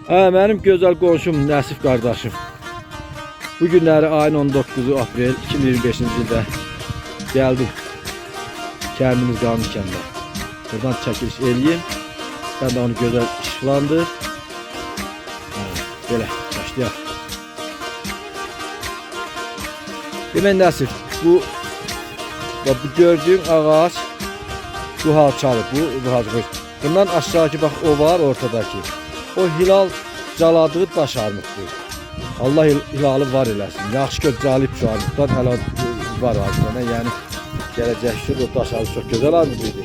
Benim güzel qonşum Nəsif qardaşım. Bu günləri ayın 19 aprel 2025-ci ildə gəldim. Kəndimiz Qanlıkəndə. Buradan çəkiliş eləyim. Sən də onu gözəl işıqlandır. Belə başlayaq. Demək Nəsif, bu gördüyün ağac bu halçalı, bu halçalı. Bundan aşağıki bax o var ortadaki. O hilal caladığı daş armuddur. Allah hilalı var eləsin. Yaxşı ki calib şu armuddan hələ var armuddan. Yəni gələcək ki o daş armud çox gözəl armud idi.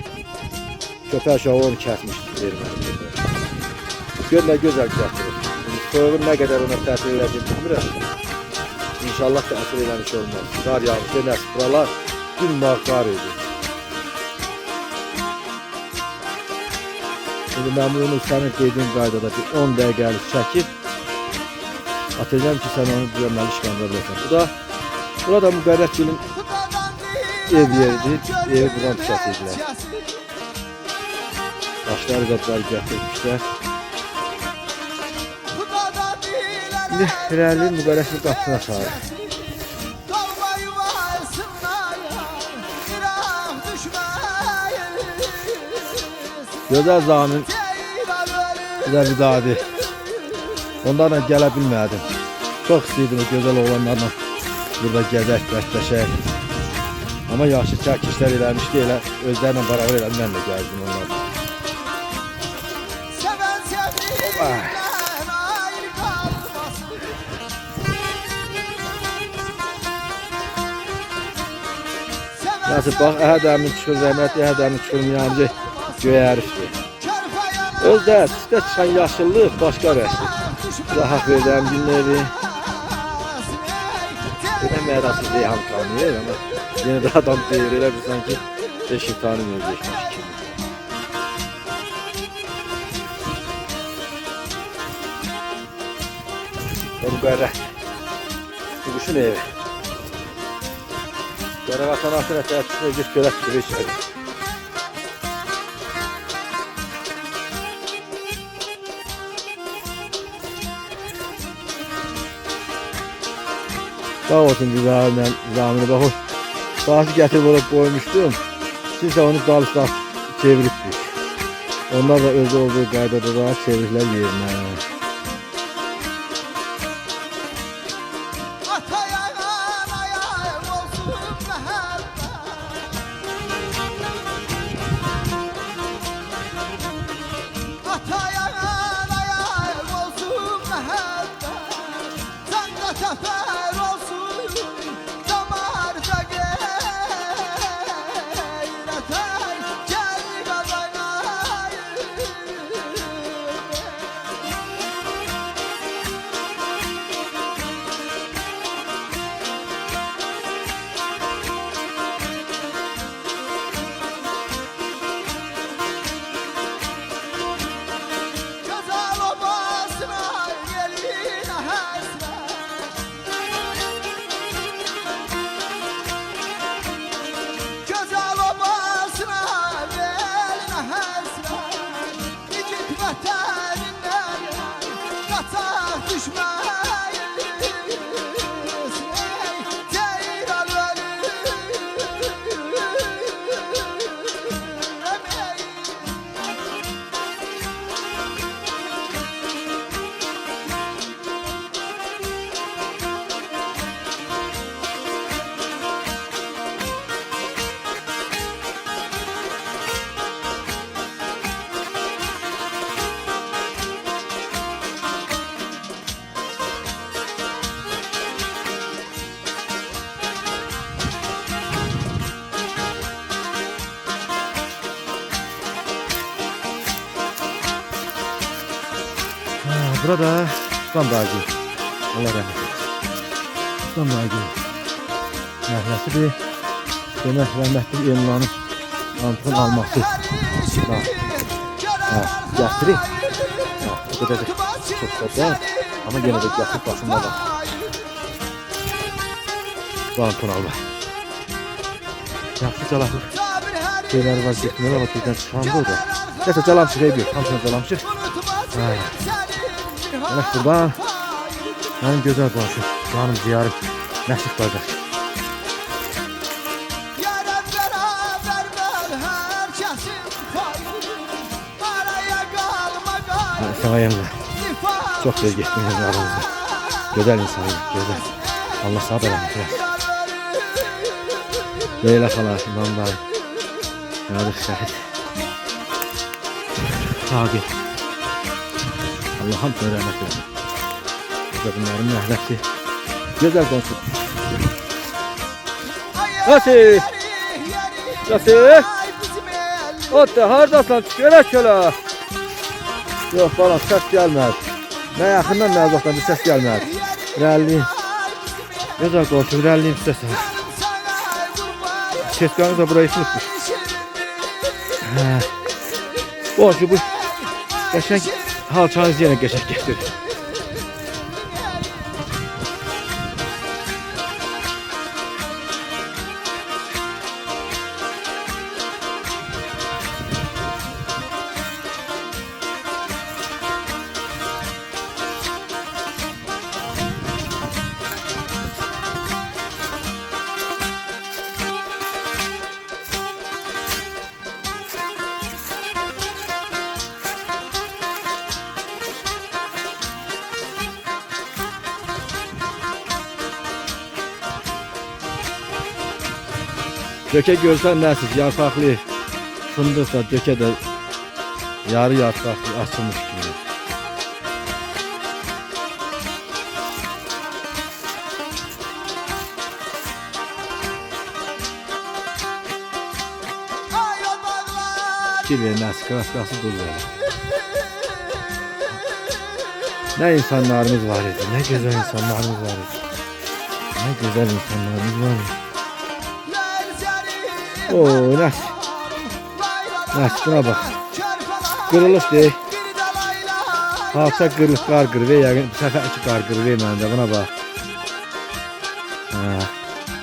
Köpək aşağı onu kəsmişdi verməli. Gör nə gözəl gətirir. Soyuğun nə qədər ona təsir edəcək bilmirəm. İnşallah təsir eləmiş olmaz. Qar yağmış, nəsə buralar gün qar idi. Şimdi ben bunu senin dediğin qaydada bir 10 dəqiqəlik çəkib atacağım ki sen onu düzəlməli işgəncə bırakın. Burada Müqərrətgilin ev yeridir. Evi buradan tükətirdilər. Başları qapıları gətirmişlər. Şimdi irəliyim Müqərrətgil qapısına çağırır. Gözəl zamin güzel bir dağdı. Onlarla gələ bilmədim. Çok istəyirdim o gözəl oğlanlarla burada gəzək, bəstəşək. Ama yaşlı çəkişlər eləmişdi, elə özlərlə beraber elədim, mən də gəldim onlarla. Nasıl bax, Əhədəmin çıxır, rəhmətli Əhədəmin çıxır, yanıcı göyə ərifdir. Özdə sizdə çıxan yaşıllıq başqa rəsdir. Size hak verdiğim günleri ben mədasız Reyhan tanıyır ama yine de adam deyir elə bir sanki eşit tanımıyacakmış kimi. Bu Müqərrət. Bu kuşun evi. Qərə vatan atın ətəyə çıxır, git görək gibi içədir. Sağ olsun güzel zamini bak o saati getirip oraya koymuştum. Siz de onu dalıp çeviriptik. Onlar da öz olduğu qaydada da çeviriklər yerine. Burada Sultan Dağgil. Allah rahmet eylesin. Sultan Dağgil. Məhləsidir. Demək rəhmətli Elnanın antını alması. Gətirir. O qədər də çox da deyil. Ama yenə də gətirib başında var. Bu antını alma. Yaxşı calaqlı. Şeyləri var, getmələr var, birdən çıxandı o da. Nəsə calam çıxıb yox, hamısına calam çıx. Demek buradan benim güzel qonşum, canım ciğerim Nəsib qardaş. Sana yanımda. Çok güzel geçtiğiniz aramızda. Güzel insanıyım, güzel. Allah sabır etsin. Leyla xala, İmam dayı. Nadir Şəhid. Saqib. Allah'ım sana rəhmət edin. Ve bunların məhləsi. Güzel qonşum. Nasıl? Nasıl? Otta hardasan çıkara kölə. Yok falan ses gelmez. Ne yakından ne uzaktan bir ses gelmez. Rəlliyim. Güzel qonşum, rəlliyim ses var. Seskanız da burayı sınıfmış. Qonşu bu qəşəng halçanız yenə qəşəng gətirir. Döke görsen nəsiz, yarpaqlı, fındıqsa döke de yarı yarpaqlı açılmış gibi. Kirve nəsiz, kraskası dolu böyle. Ne insanlarımız var idi, ne güzel insanlarımız var idi. Ne güzel insanlarımız var idi. Oo Nas. Nas buna bak. Kırılış değil. Halsa kırılış qarqır ve yani bu sefer iki qarqır ve məndə buna bak.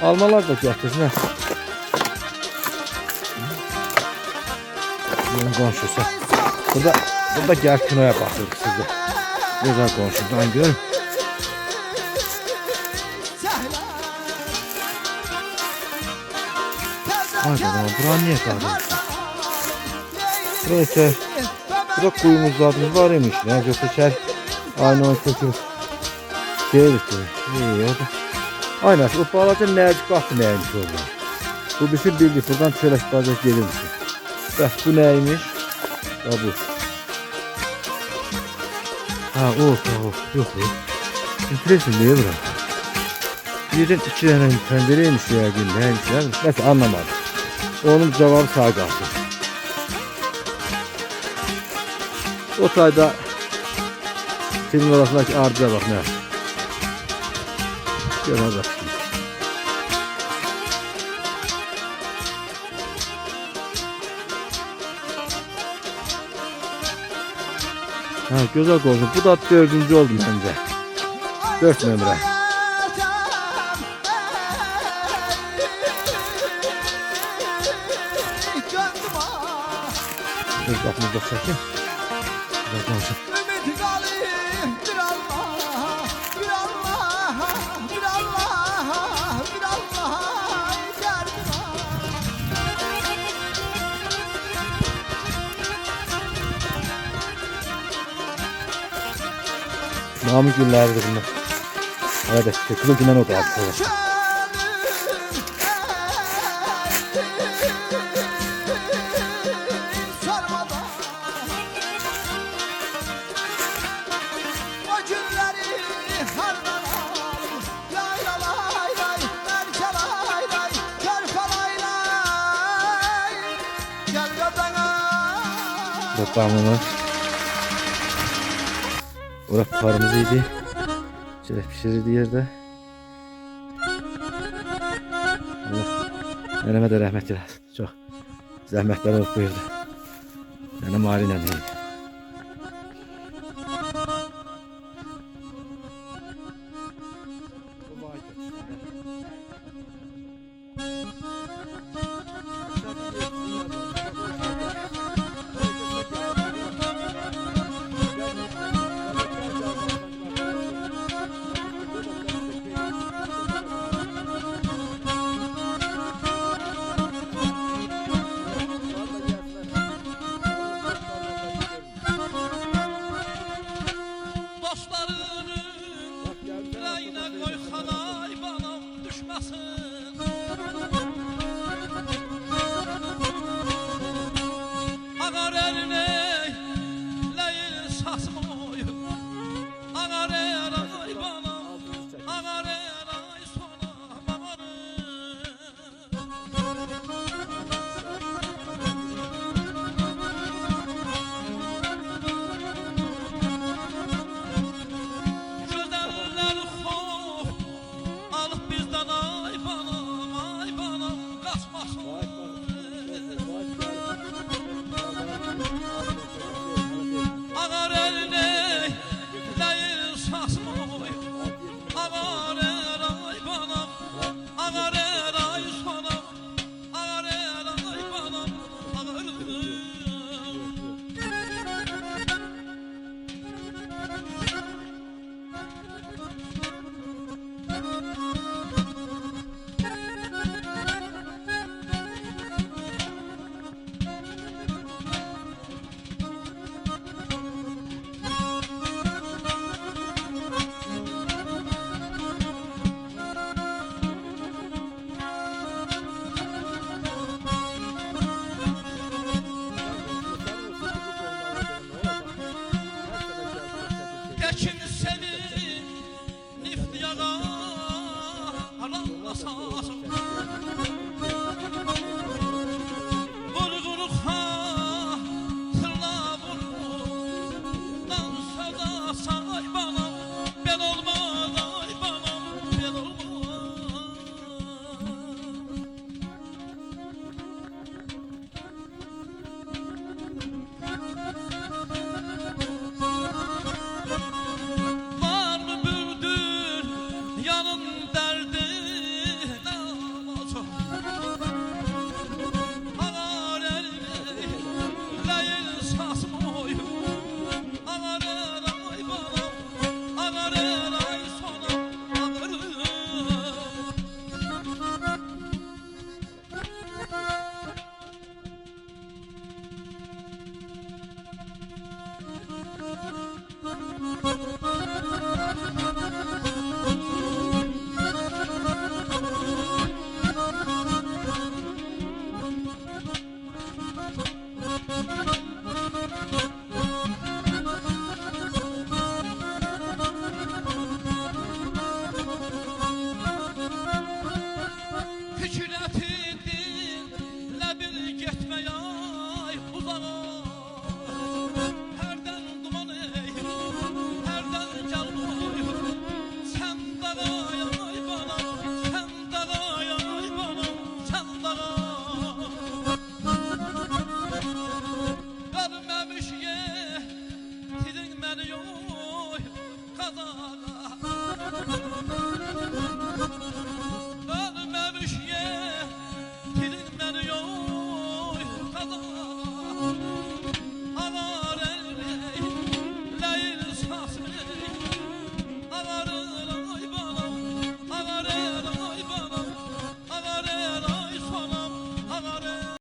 Almalar da gətirsin ha. Bunun qonşusu. Burada gəl kinoya baxırıq sizə. Güzel qonşudan görün. Acaba buranın niye kaldı? Neyse. Burada kuyumuz zaten var imiş. Ne götürür? Aynı o kökü. Şeylik gibi. İyi oldu. Aynen. O balaca neycik baktı neymiş orada. Bu bizim bildik. Buradan çörek bacak gelirmiş. Bak bu neymiş? Ya bu. Ha o. Yok bu. Enteresan diye bura. Birden iki tane pencereymiş ya gün. Neymiş ya? Neyse anlamadım. Onun cevabı sağ kalsın. O tayda filmin arasındaki ardıya bak ne? Gel hadi. Ha güzel oldu. Bu da 4. oldu bence. 4 numara. Bakımızda çekin. Biraz konuşun. Namı günlerdir bunlar. Evet, kızıl günden o da arkadaşlar. Toprağımız. Orası parımızıydı. Şöyle pişirirdi yerde. Allah öneme de rahmet eylesin. Çok zahmetler olup buyurdu. Yani maline değil.